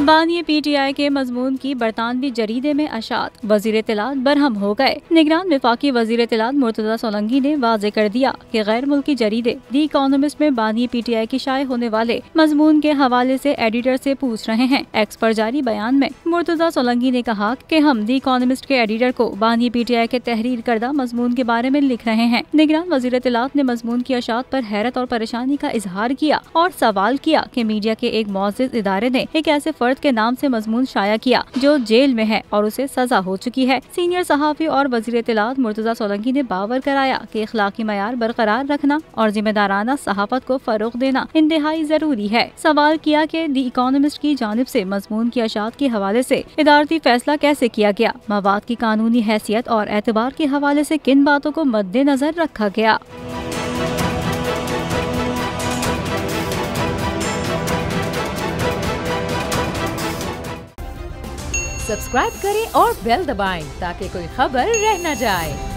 बानी PTI के मजमून की बरतानवी जरीदे में अशात, वजीर इत्तलात बरहम हो गए। निगरान वफाकी वजीर इत्तलात मुर्तजा सोलंकी ने वाजे कर दिया कि गैर मुल्की जरीदे दी इकोनॉमिस्ट में बानी PTI की शाये होने वाले मजमून के हवाले से एडिटर से पूछ रहे हैं। एक्स पर जारी बयान में मुर्तजा सोलंकी ने कहा कि हम दी इकोनॉमिस्ट के एडिटर को बानी PTI के तहरीर करदा मजमून के बारे में लिख रहे हैं। निगरान वजीर इत्तलात ने मजमून की अशात पर हैरत और परेशानी का इजहार किया और सवाल किया कि मीडिया के एक मुअज़्ज़िज़ इदारे ने एक ऐसे फर्द के नाम से मजमून शाया किया जो जेल में है और उसे सजा हो चुकी है। सीनियर सहाफ़ी और वज़ीर इत्तलात मुर्तज़ा सोलंकी ने बावर कराया कि इखलाकी मयार बरकरार रखना और जिम्मेदाराना सहाफत को फरोग देना इंतहाई जरूरी है। सवाल किया कि दी इकोनॉमिस्ट की जानिब से मजमून की अशात के हवाले से इदारती फैसला कैसे किया गया, मवाद की कानूनी हैसियत और एतबार के हवाले से किन बातों को मद्देनजर रखा गया। सब्सक्राइब करें और बेल दबाएं ताकि कोई खबर रह न जाए।